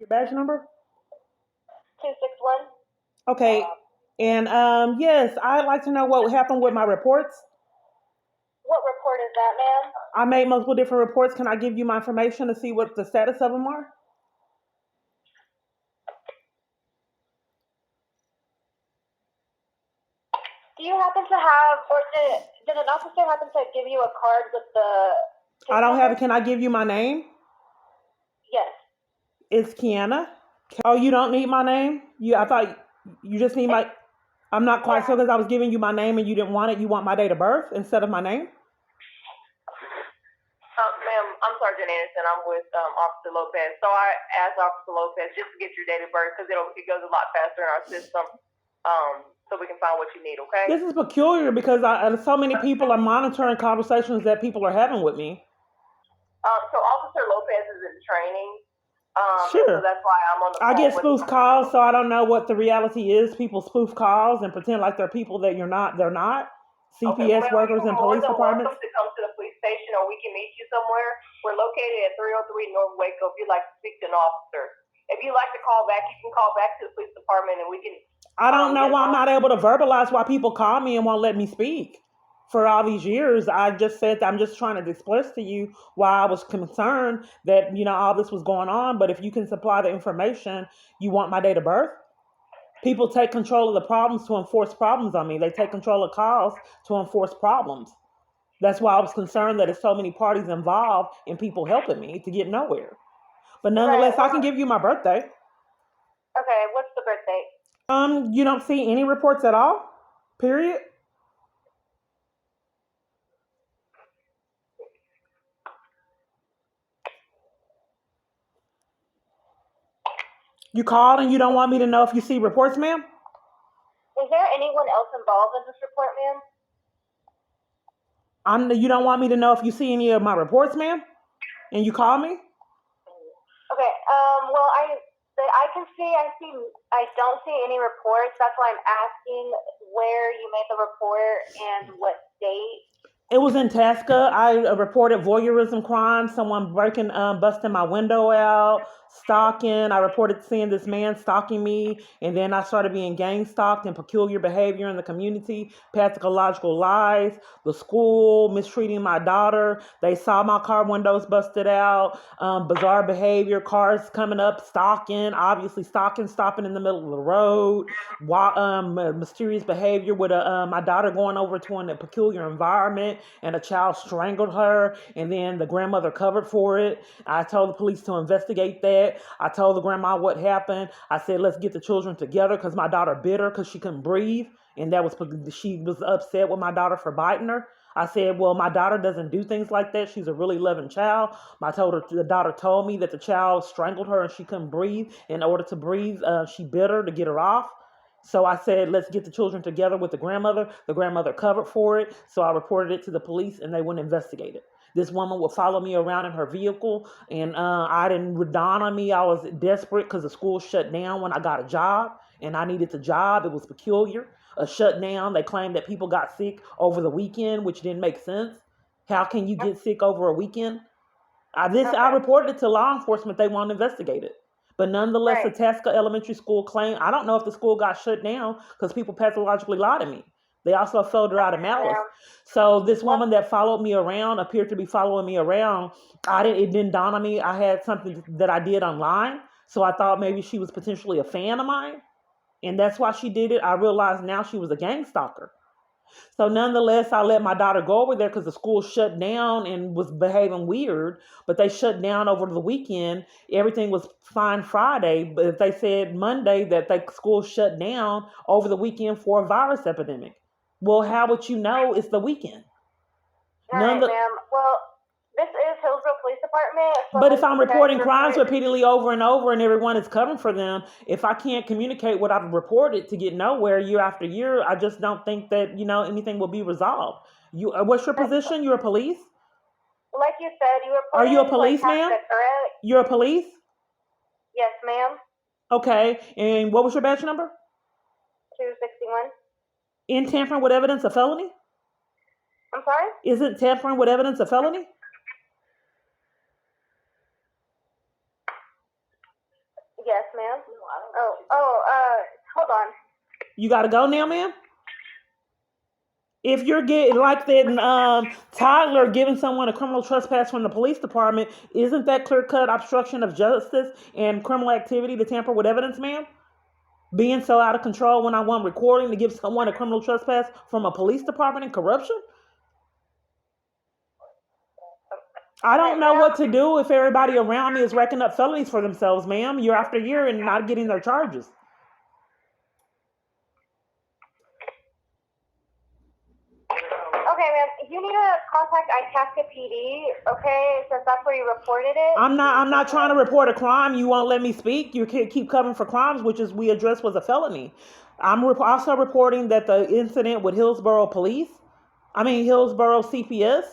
Your badge number? 261. Okay. And yes, I'd like to know what happened with my reports. What report is that, ma'am? I made multiple different reports. Can I give you my information to see what the status of them are? Do you happen to have, or did an officer happen to give you a card with the I case don't have number? it. Can I give you my name? Yes. It's Kiana. Oh, you don't need my name? I thought you just need It's, my. I'm not quite yeah. sure because I was giving you my name and you didn't want it. You want my date of birth instead of my name? Ma'am, I'm Sergeant Anderson. I'm with Officer Lopez. So I asked Officer Lopez just to get your date of birth because it goes a lot faster in our system, so we can find what you need. Okay. This is peculiar because so many people are monitoring conversations that people are having with me. So Officer Lopez is in training, and so Sure. that's why I'm on the I phone get with. spoof calls, so I don't know what the reality is. People spoof calls and pretend like they're people that you're not. They're not. Okay, well, CPS ma'am, workers you're and more police than welcome departments. to come to the police station, or we can meet you somewhere. We're located at 303 North Waco. If you'd like to speak to an officer, if you'd like to call back, you can call back to the police department, and we can. I don't know Get why I'm an not able to verbalize why people call me and won't let me speak. For all these years, I just said that I'm just trying to express to you why I was concerned that all this was going on. But if you can supply the information, you want my date of birth. People take control of the problems to enforce problems on me. They take control of calls to enforce problems. That's why I was concerned that there's so many parties involved and people helping me to get nowhere. But Right. nonetheless, I can give you my birthday. Okay, what's the birth date? You don't see any reports at all? Period. You called and you don't want me to know if you see reports, ma'am? Is there anyone else involved in this report, ma'am? You don't want me to know if you see any of my reports, ma'am? And you call me? Okay. Well, I don't see any reports. That's why I'm asking where you made the report and what date. It was in Tasca. I reported voyeurism crime, someone busting my window out, stalking. I reported seeing this man stalking me, and then I started being gang stalked and peculiar behavior in the community, pathological lies, the school mistreating my daughter. They saw my car windows busted out, bizarre behavior, cars coming up, stalking, obviously stalking, stopping in the middle of the road, mysterious behavior with my daughter going over to a peculiar environment and a child strangled her, and then the grandmother covered for it. I told the police to investigate that. I told the grandma what happened. I said, let's get the children together because my daughter bit her because she couldn't breathe, and she was upset with my daughter for biting her. I said, well, my daughter doesn't do things like that. She's a really loving child. The daughter told me that the child strangled her and she couldn't breathe. In order to breathe, she bit her to get her off. So I said, let's get the children together with the grandmother. The grandmother covered for it. So I reported it to the police and they went and investigate it. This woman would follow me around in her vehicle, and I didn't dawn on me. I was desperate because the school shut down when I got a job, and I needed the job. It was peculiar. A shutdown. They claimed that people got sick over the weekend, which didn't make sense. How can you get sick over a weekend? I reported it to law enforcement. They won't investigate it. But nonetheless, the Right. Tasca Elementary School claim, I don't know if the school got shut down because people pathologically lied to me. They also sold her out of malice. Ma'am. So this woman that followed me around appeared to be following me around. It didn't dawn on me. I had something that I did online. So I thought maybe she was potentially a fan of mine. And that's why she did it. I realized now she was a gang stalker. So nonetheless, I let my daughter go over there because the school shut down and was behaving weird. But they shut down over the weekend. Everything was fine Friday, but they said Monday that the school shut down over the weekend for a virus epidemic. Well, how would you know it's the weekend? All right, ma'am. Well, this is Hillsville Police Department. So But if I'm you guys reporting crimes report- repeatedly over and over and everyone is covering for them, if I can't communicate what I've reported to get nowhere year after year, I just don't think that, anything will be resolved. What's your position? You're a police? like you said, you reported. Are you a police, ma'am? Correct? You're a police? Yes, ma'am. Okay. And what was your badge number? 261. In tampering with evidence a felony? I'm sorry? Isn't tampering with evidence a felony? Yes, ma'am. Hold on. You got to go now, ma'am? If you're getting like that toddler giving someone a criminal trespass from the police department, isn't that clear-cut obstruction of justice and criminal activity to tamper with evidence, ma'am? Being so out of control when I want recording to give someone a criminal trespass from a police department and corruption? I don't know what to do if everybody around me is racking up felonies for themselves, ma'am, year after year and not getting their charges. Okay, ma'am, you need to contact Itasca PD, okay, since that's where you reported it. I'm not trying to report a crime. You won't let me speak. You keep covering for crimes, which is we addressed was a felony. I'm also reporting that the incident with Hillsborough CPS.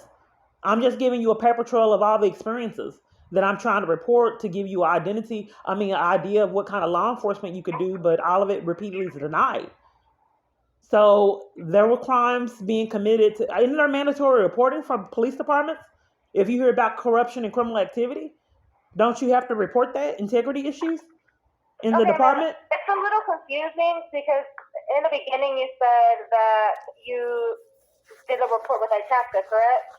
I'm just giving you a paper trail of all the experiences that I'm trying to report to give you an idea of what kind of law enforcement you could do, but all of it repeatedly is denied. So there were crimes being committed. Isn't there mandatory reporting from police departments? If you hear about corruption and criminal activity, don't you have to report that integrity issues in the department? It's a little confusing because in the beginning you said that you did a report with Itasca, correct?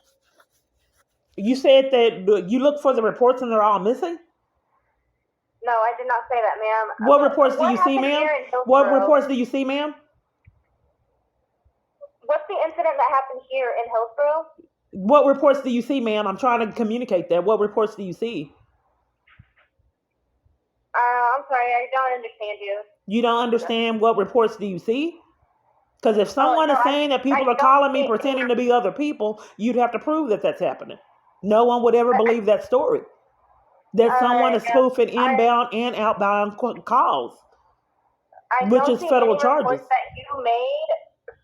You said that you look for the reports and they're all missing? No, I did not say that, ma'am. What reports do you see, ma'am? What reports do you see, ma'am? What's the incident that happened here in Hillsborough? What reports do you see, ma'am? I'm trying to communicate that. What reports do you see? I'm sorry, I don't understand you. You don't understand what reports do you see? Because if someone is saying that people are calling me pretending to be other people, you'd have to prove that that's happening. No one would ever believe that story. That someone is spoofing inbound and outbound calls, which is federal charges. That you made,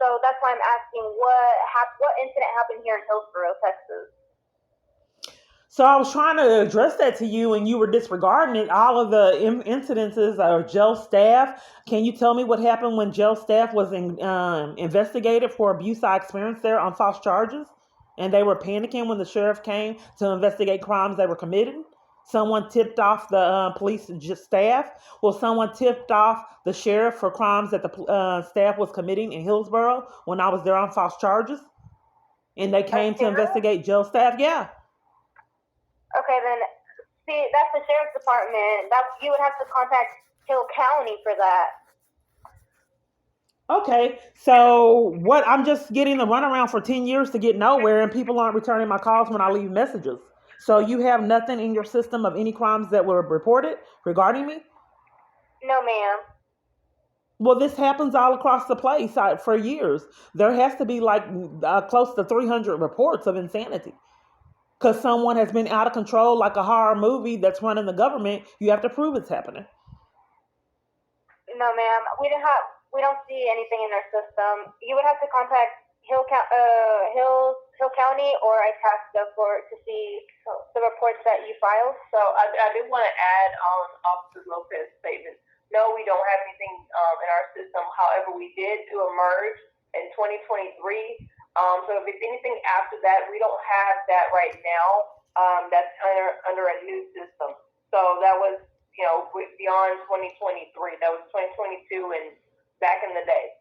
so that's why I'm asking what incident happened here in Hillsborough, Texas. So I was trying to address that to you, and you were disregarding it. All of the incidences are jail staff. Can you tell me what happened when jail staff was investigated for abuse I experienced there on false charges? And they were panicking when the sheriff came to investigate crimes they were committing? Someone tipped off the police staff. Well, someone tipped off the sheriff for crimes that the staff was committing in Hillsborough when I was there on false charges. And they came to investigate jail staff. Yeah. Okay, then, see, that's the sheriff's department. You would have to contact Hill County for that. Okay, so what? I'm just getting the runaround for 10 years to get nowhere, and people aren't returning my calls when I leave messages. So you have nothing in your system of any crimes that were reported regarding me? No, ma'am. Well, this happens all across the place for years. There has to be like close to 300 reports of insanity. Because someone has been out of control like a horror movie that's running the government, you have to prove it's happening. No, ma'am. We don't see anything in our system. You would have to contact Hill County or Itasca to see the reports that you filed. So I did want to add on Officer Lopez's statement. No, we don't have anything in our system. However, we did do a merge in 2023. So if it's anything after that, we don't have that right now. That's under a new system. So that was, beyond 2023. That was 2022 and back in the day.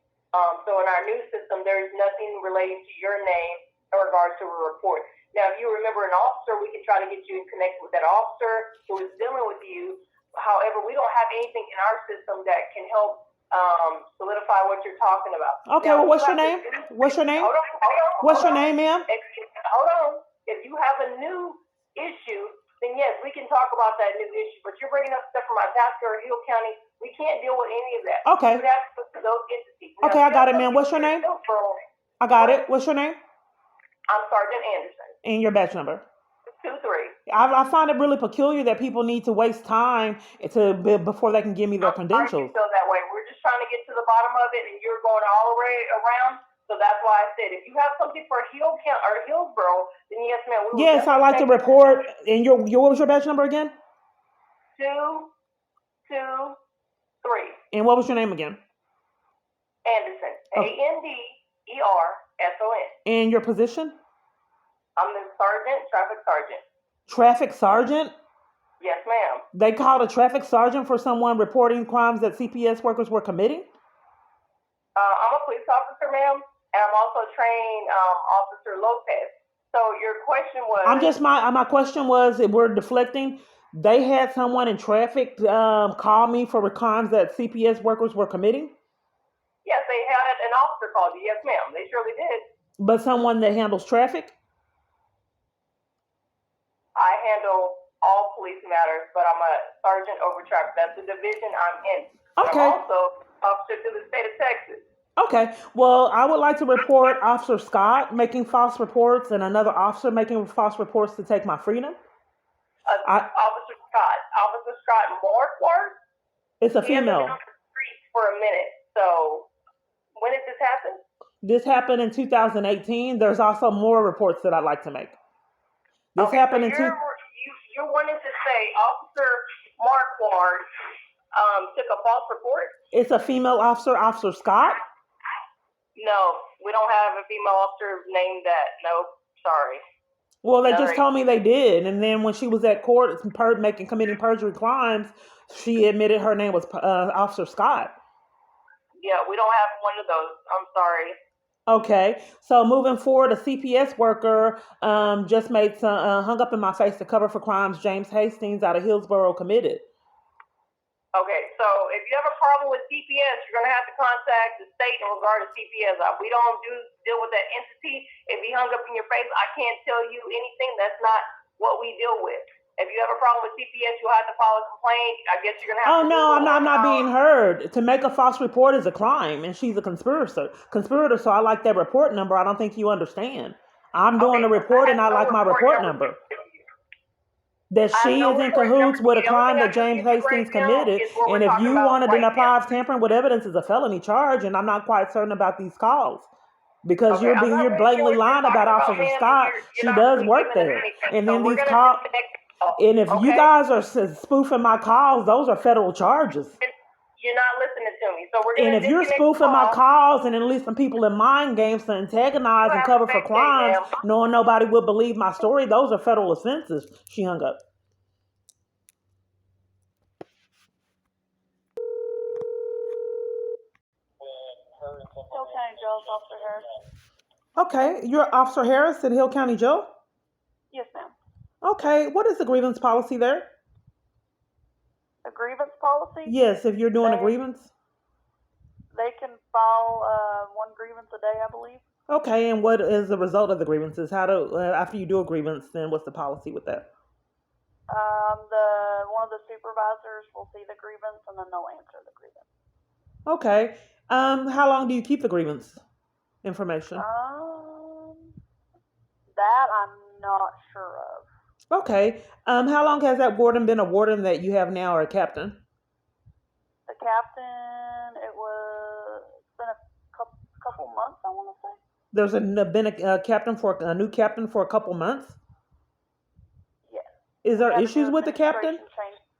So in our new system, there's nothing relating to your name in regards to a report. Now, if you remember an officer, we can try to get you connected with that officer who is dealing with you. However, we don't have anything in our system that can help solidify what you're talking about. Okay, well, what's your name? What's your name? Hold on. What's your name, ma'am? Hold on. If you have a new issue, then yes, we can talk about that new issue. But you're bringing up stuff from Itasca or Hill County. We can't deal with any of that. Okay. You have to go to those entities. Okay, I got it, ma'am. What's your name? I got it. What's your name? I'm Sergeant Anderson. And your badge number? 23. I find it really peculiar that people need to waste time before they can give me their credentials. I'm sorry you feel that way. We're just trying to get to the bottom of it, and you're going all the way around. So that's why I said, if you have something for Hill County or Hillsborough, then yes, ma'am. Yes, I like to report. And what was your badge number again? 223. And what was your name again? Anderson. Oh. Anderson. And your position? I'm the traffic sergeant. Traffic sergeant? Yes, ma'am. They called a traffic sergeant for someone reporting crimes that CPS workers were committing? I'm a police officer, ma'am, and I'm also trained Officer Lopez. So your question was... My question was, we're deflecting. They had someone in traffic call me for crimes that CPS workers were committing? Yes, they had an officer called you. Yes, ma'am. They surely did. But someone that handles traffic? I handle all police matters, but I'm a sergeant over traffic. That's the division I'm in. Okay. I'm also officer to the state of Texas. Okay. Well, I would like to report Officer Scott making false reports and another officer making false reports to take my freedom. Officer Scott Marquardt. It's a He hasn't been female. on the streets for a minute. So when did this happen? This happened in 2018. There's also more reports that I'd like to make. This Okay, happened so you're wanting to say Officer Marquardt took a false report? It's a female officer, Officer Scott. No, we don't have a female officer named that. No, sorry. Well, they No, just told me they did, and then when she was at court committing perjury crimes, she admitted her name was Officer Scott. Yeah, we don't have one of those. I'm sorry. Okay, so moving forward, a CPS worker just made hung up in my face to cover for crimes James Hastings out of Hillsborough committed. Okay, so if you have a problem with CPS, you're going to have to contact the state in regard to CPS. We don't deal with that entity. If he hung up in your face, I can't tell you anything. That's not what we deal with. If you have a problem with CPS, you'll have to file a complaint. I guess you're going to have to... Oh, no, I'm not being heard. To make a false report is a crime, and she's a conspirator, so I like that report number. I don't think you understand. I'm doing the report, and I like my report number. That she is in cahoots with a crime that James Hastings committed, and if you want to deprive tampering with evidence is a felony charge, and I'm not quite certain about these calls. Because you're blatantly lying about Officer Scott. She does work there. And then these calls... And if you guys are spoofing my calls, those are federal charges. You're not listening to me. So we're going to... And if you're spoofing my calls and enlisting people in mind games to antagonize and cover for crimes, knowing nobody will believe my story, those are federal offenses. She hung up. Hill County Jail's Officer Harris. Okay, you're Officer Harris at Hill County Jail? Yes, ma'am. Okay, what is the grievance policy there? A grievance policy? Yes, if you're doing a grievance. They can file one grievance a day, I believe. Okay, and what is the result of the grievances? After you do a grievance, then what's the policy with that? One of the supervisors will see the grievance and then they'll answer the grievance. Okay. How long do you keep the grievance information? That I'm not sure of. Okay. How long has that warden been a warden that you have now, or a captain? The captain, it's been a couple months, I want to say. There's been a new captain for a couple months? Yes. Is there issues with the captain?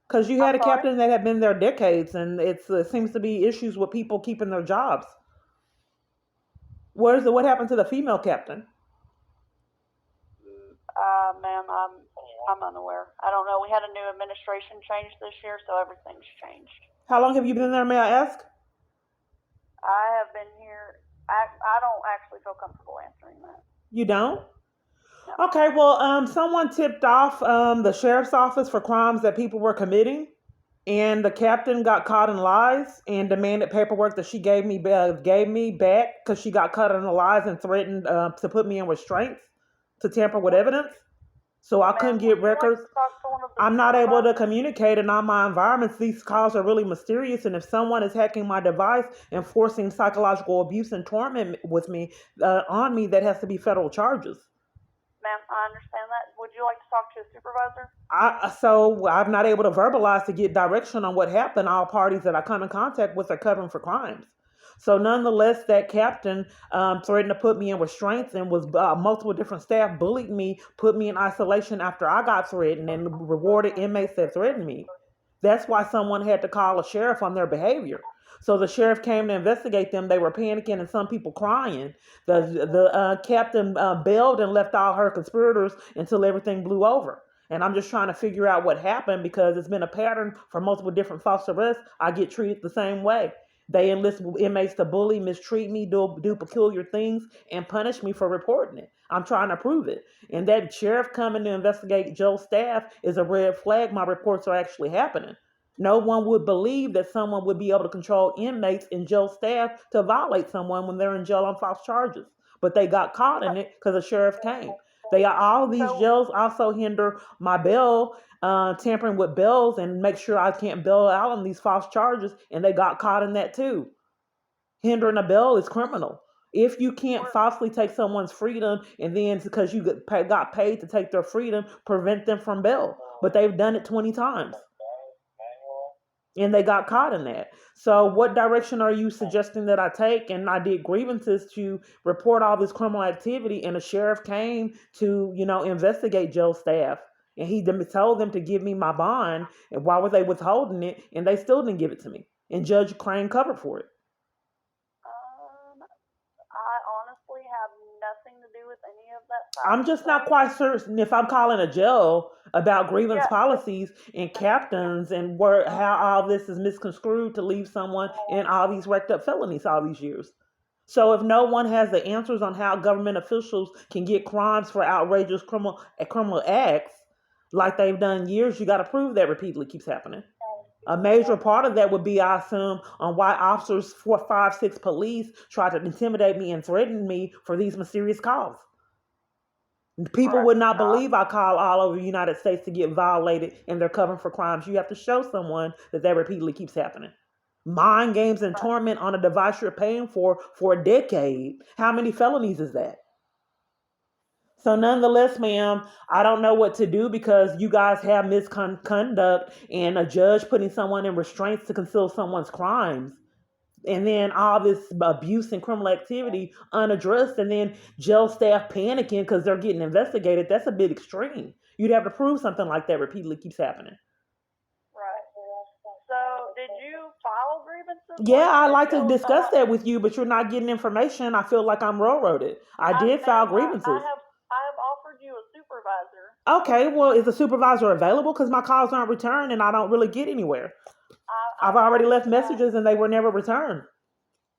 Because you had a captain that had been there decades, and it seems to be issues with people keeping their jobs. What happened to the female captain? Ma'am, I'm unaware. I don't know. We had a new administration change this year, so everything's changed. How long have you been there, may I ask? I have been here. I don't actually feel comfortable answering that. You don't? No. Okay, well, someone tipped off the sheriff's office for crimes that people were committing, and the captain got caught in lies and demanded paperwork that she gave me back because she got caught in the lies and threatened to put me in restraints to tamper with evidence. So I couldn't get records. I'm not able to communicate in all my environments. These calls are really mysterious, and if someone is hacking my device and forcing psychological abuse and torment on me, that has to be federal charges. Ma'am, I understand that. Would you like to talk to a supervisor? So I'm not able to verbalize to get direction on what happened. All parties that I come in contact with are covering for crimes. So nonetheless, that captain threatened to put me in restraints and was multiple different staff bullied me, put me in isolation after I got threatened, and rewarded inmates that threatened me. That's why someone had to call a sheriff on their behavior. So the sheriff came to investigate them. They were panicking and some people crying. The captain bailed and left all her conspirators until everything blew over. And I'm just trying to figure out what happened because it's been a pattern for multiple different false arrests. I get treated the same way. They enlist inmates to bully, mistreat me, do peculiar things, and punish me for reporting it. I'm trying to prove it. And that sheriff coming to investigate Joe's staff is a red flag. My reports are actually happening. No one would believe that someone would be able to control inmates and jail staff to violate someone when they're in jail on false charges. But they got caught in it because the sheriff came. They are all these jails also hinder my bail, tampering with bails and make sure I can't bail out on these false charges. And they got caught in that too. Hindering a bail is criminal. If you can't falsely take someone's freedom and then because you got paid to take their freedom, prevent them from bail. But they've done it 20 times. And they got caught in that. So what direction are you suggesting that I take? And I did grievances to report all this criminal activity, and the sheriff came to, investigate Joe's staff. And he told them to give me my bond. And why were they withholding it? And they still didn't give it to me. And Judge Crane covered for it. I honestly have nothing to do with any of that. I'm just not quite certain if I'm calling a jail about grievance policies and captains and how all this is misconstrued to leave someone in all these wrecked up felonies all these years. So if no one has the answers on how government officials can get crimes for outrageous criminal acts like they've done years, you got to prove that repeatedly keeps happening. A major part of that would be, I assume, on why officers 4, 5, 6 police try to intimidate me and threaten me for these mysterious calls. People would not believe I call all over the United States to get violated and they're covering for crimes. You have to show someone that repeatedly keeps happening. Mind games and torment on a device you're paying for a decade. How many felonies is that? So nonetheless, ma'am, I don't know what to do because you guys have misconduct and a judge putting someone in restraints to conceal someone's crimes. And then all this abuse and criminal activity unaddressed, and then jail staff panicking because they're getting investigated. That's a bit extreme. You'd have to prove something like that repeatedly keeps happening. Right. So did you file grievances? Yeah, I'd like to discuss that with you, but you're not getting information. I feel like I'm railroaded. I did file grievances. I have offered you a supervisor. Okay, well, is the supervisor available? Because my calls aren't returned and I don't really get anywhere. I've already left messages and they were never returned.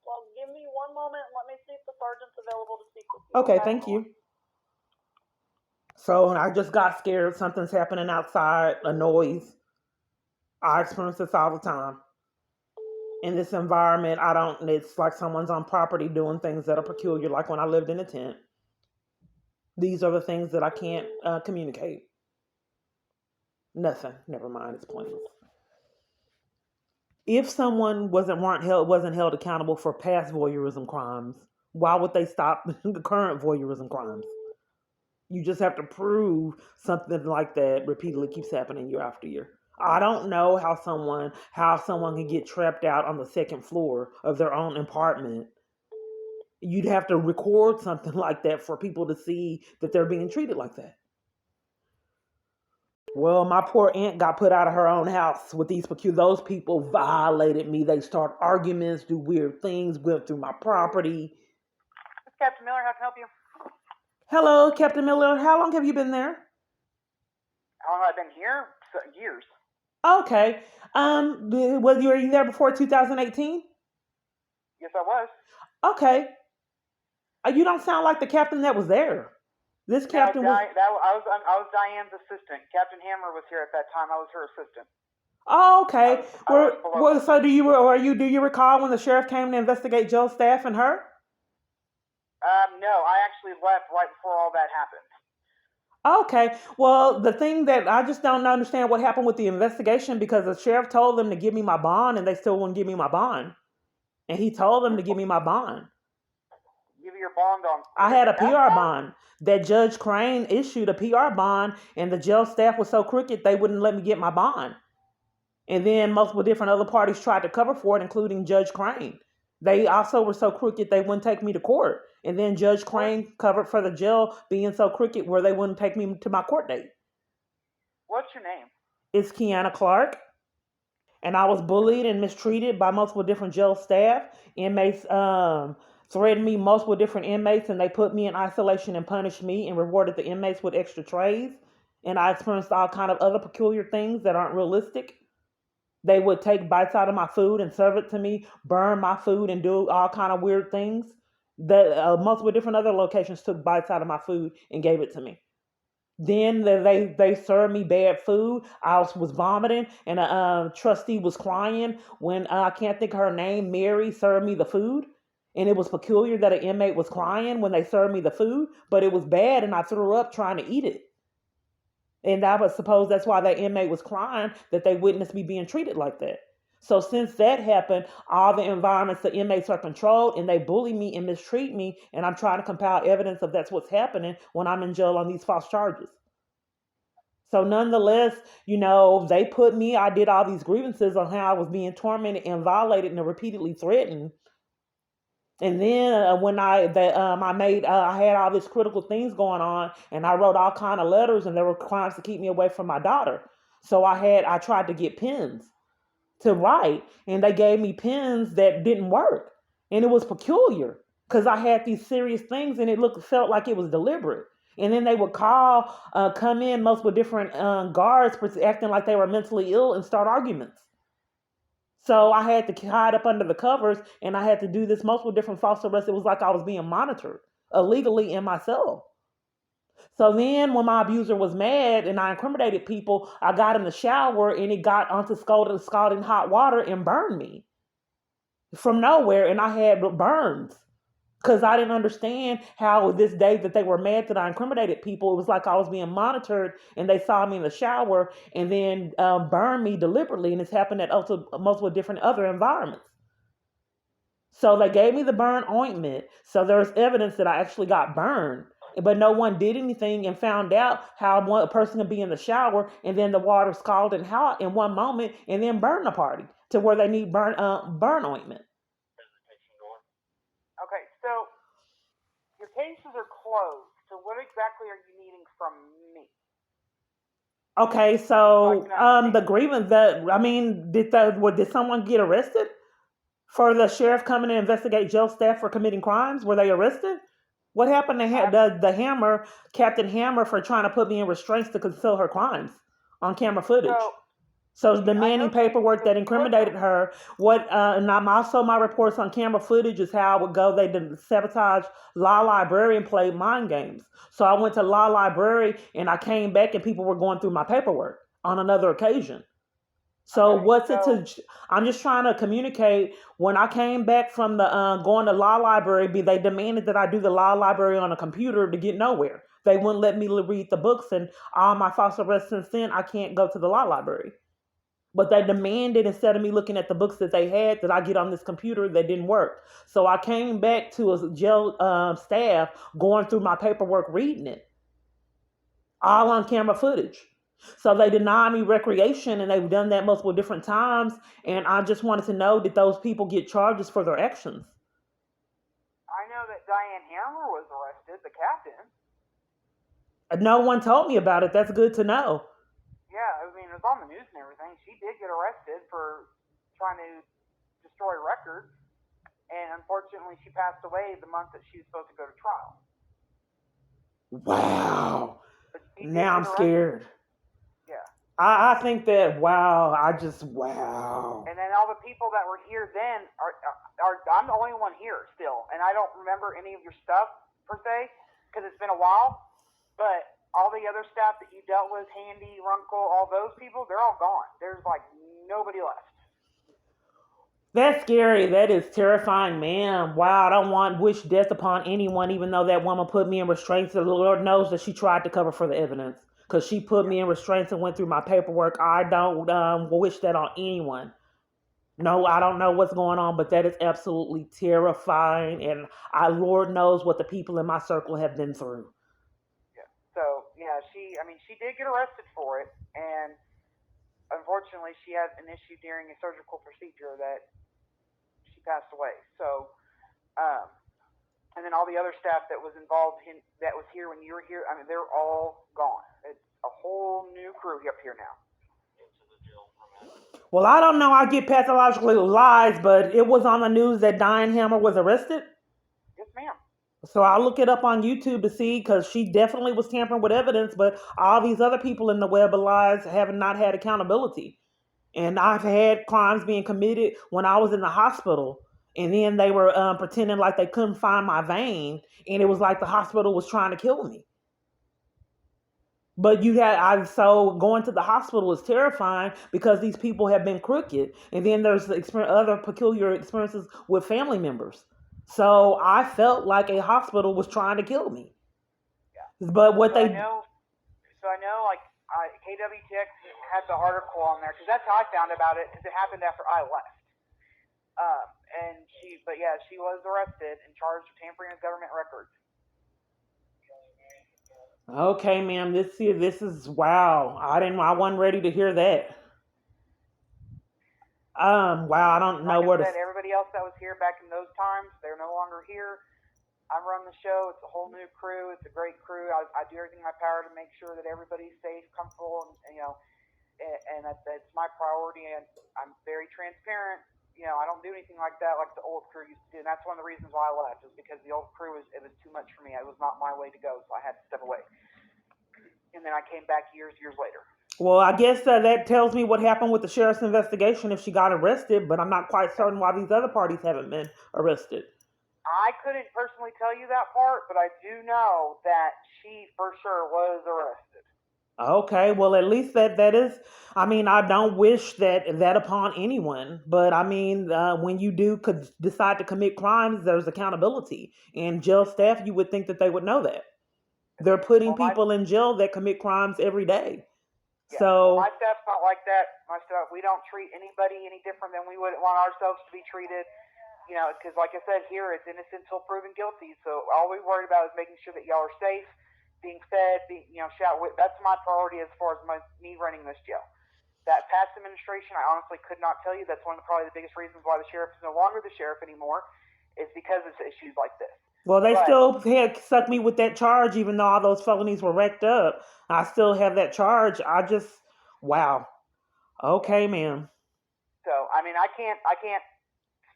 Well, give me one moment and let me see if the sergeant's available to speak with you. Okay, thank you. So I just got scared. Something's happening outside, a noise. I experience this all the time. In this environment, it's like someone's on property doing things that are peculiar, like when I lived in a tent. These are the things that I can't communicate. Nothing. Never mind. It's pointless. If someone wasn't held accountable for past voyeurism crimes, why would they stop the current voyeurism crimes? You just have to prove something like that repeatedly keeps happening year after year. I don't know how someone can get trapped out on the second floor of their own apartment. You'd have to record something like that for people to see that they're being treated like that. Well, my poor aunt got put out of her own house with those people violated me. They start arguments, do weird things, went through my property. Captain Miller, how can I help you? Hello, Captain Miller. How long have you been there? How long have I been here? Years. Okay. Were you there before 2018? Yes, I was. Okay. You don't sound like the captain that was there. This captain was. I was Diane's assistant. Captain Hammer was here at that time. I was her assistant. Oh, okay. So do you recall when the sheriff came to investigate Joe's staff and her? No, I actually left right before all that happened. Okay. Well, the thing that I just don't understand what happened with the investigation because the sheriff told them to give me my bond and they still wouldn't give me my bond. And he told them to give me my bond. Give you your bond on. I had a PR bond that Judge Crane issued a PR bond, and the jail staff was so crooked they wouldn't let me get my bond. And then multiple different other parties tried to cover for it, including Judge Crane. They also were so crooked they wouldn't take me to court. And then Judge Crane covered for the jail being so crooked where they wouldn't take me to my court date. What's your name? It's Kiana Clark. And I was bullied and mistreated by multiple different jail staff. Inmates threatened me, multiple different inmates, and they put me in isolation and punished me and rewarded the inmates with extra trays. and I experienced all kind of other peculiar things that aren't realistic. They would take bites out of my food and serve it to me, burn my food, and do all kind of weird things. That multiple different other locations took bites out of my food and gave it to me. Then they served me bad food. I was vomiting, and a trustee was crying when I can't think of her name. Mary served me the food, and it was peculiar that an inmate was crying when they served me the food, but it was bad, and I threw up trying to eat it. And I would suppose that's why that inmate was crying, that they witnessed me being treated like that. So since that happened, all the environments, the inmates are controlled and they bully me and mistreat me. And I'm trying to compile evidence of that's what's happening when I'm in jail on these false charges. So nonetheless, they put me, I did all these grievances on how I was being tormented and violated and repeatedly threatened. And then when I had all these critical things going on, and I wrote all kind of letters, and there were crimes to keep me away from my daughter. So I tried to get pens to write, and they gave me pens that didn't work, and it was peculiar because I had these serious things, and felt like it was deliberate. And then they would come in multiple different guards acting like they were mentally ill and start arguments. So I had to hide up under the covers, and I had to do this multiple different false arrests. It was like I was being monitored illegally in my cell. So then when my abuser was mad and I incriminated people, I got in the shower and it got onto scalding hot water and burned me from nowhere. And I had burns because I didn't understand how this day that they were mad that I incriminated people, it was like I was being monitored and they saw me in the shower and then burned me deliberately. And it's happened at also multiple different other environments. So they gave me the burn ointment. So there's evidence that I actually got burned. But no one did anything and found out how a person can be in the shower and then the water scalding hot in one moment and then burn the party to where they need burn ointment. Okay, so your cases are closed. So what exactly are you needing from me? Okay, so the grievance did someone get arrested for the sheriff coming to investigate jail staff for committing crimes? Were they arrested? What happened to the Hammer, Captain Hammer, for trying to put me in restraints to conceal her crimes on camera footage? So demanding paperwork that incriminated her. My reports on camera footage is how I would go. They did sabotage Law Library and played mind games. So I went to Law Library and I came back and people were going through my paperwork on another occasion. So I'm just trying to communicate. When I came back from the going to Law Library, they demanded that I do the Law Library on a computer to get nowhere. They wouldn't let me read the books, and all my false arrests since then, I can't go to the Law Library. But they demanded, instead of me looking at the books that they had, that I get on this computer that didn't work. So I came back to a jail staff going through my paperwork, reading it, all on camera footage. So they denied me recreation, and they've done that multiple different times. And I just wanted to know, did those people get charges for their actions? I know that Diane Hammer was arrested, the captain. No one told me about it. That's good to know. Yeah, I mean, it was on the news and everything. She did get arrested for trying to destroy records. And unfortunately, she passed away the month that she was supposed to go to trial. Wow. Now I'm scared. Yeah. I think that, wow. And then all the people that were here then are I'm the only one here still. And I don't remember any of your stuff, per se, because it's been a while. But all the other staff that you dealt with, Handy, Runkle, all those people, they're all gone. There's like nobody left. That's scary. That is terrifying, man. Wow, I don't wish death upon anyone, even though that woman put me in restraints. The Lord knows that she tried to cover for the evidence because she put me in restraints and went through my paperwork. I don't wish that on anyone. No, I don't know what's going on, but that is absolutely terrifying. And Lord knows what the people in my circle have been through. So, yeah, she did get arrested for it, and unfortunately she had an issue during a surgical procedure that she passed away. So, and then all the other staff that was involved that was here when you were here, I mean, they're all gone. It's a whole new crew up here now. Well, I don't know. I get pathologically lies, but it was on the news that Diane Hammer was arrested. Yes, ma'am. So I'll look it up on YouTube to see because she definitely was tampering with evidence, but all these other people in the web of lies have not had accountability. And I've had crimes being committed when I was in the hospital, and then they were pretending like they couldn't find my vein, and it was like the hospital was trying to kill me. But so going to the hospital is terrifying because these people have been crooked, and then there's other peculiar experiences with family members. So I felt like a hospital was trying to kill me. But what So I they know, like KWTX had the article on there because that's how I found about it because it happened after I left. But yeah, she was arrested and charged with tampering with government records. Okay, ma'am, this is wow. I wasn't ready to hear that. Wow, I don't know Like I where to. said, everybody else that was here back in those times, they're no longer here. I run the show. It's a whole new crew. It's a great crew. I do everything in my power to make sure that everybody's safe, comfortable, and that's my priority. And I'm very transparent. I don't do anything like that like the old crew used to do. And that's one of the reasons why I left, is because the old crew it was too much for me. It was not my way to go, so I had to step away. And then I came back years later. Well, I guess that tells me what happened with the sheriff's investigation if she got arrested, but I'm not quite certain why these other parties haven't been arrested. I couldn't personally tell you that part, but I do know that she for sure was arrested. Okay, well, at least that is. I mean, I don't wish that upon anyone, but I mean, when you could decide to commit crimes, there's accountability, and jail staff. You would think that they would know that they're putting people in jail that commit crimes every day. Yeah. So my staff's not like that. My staff, we don't treat anybody any different than we would want ourselves to be treated. Because like I said, here it's innocent until proven guilty. So all we worry about is making sure that y'all are safe, being fed, that's my priority as far as me running this jail. That past administration, I honestly could not tell you. That's probably the biggest reasons why the sheriff is no longer the sheriff anymore, is because of issues like this. well, they still had stuck me with that charge, even though all those felonies were wrecked up. I still have that charge. Wow. Okay, ma'am. So I mean, I can't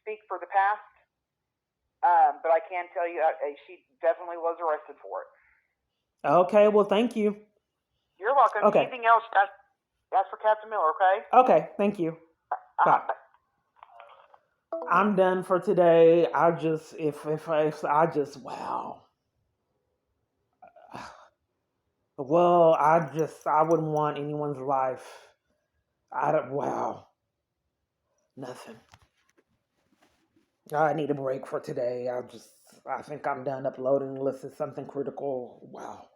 speak for the past, but I can tell you she definitely was arrested for it. Okay, well, thank you. You're welcome. Okay. Anything else? That's for Captain Miller, okay? Okay, thank you. Bye. I'm done for today. I just wow. Well, I wouldn't want anyone's life. Wow. Nothing. I need a break for today. I think I'm done uploading unless it's something critical. Wow.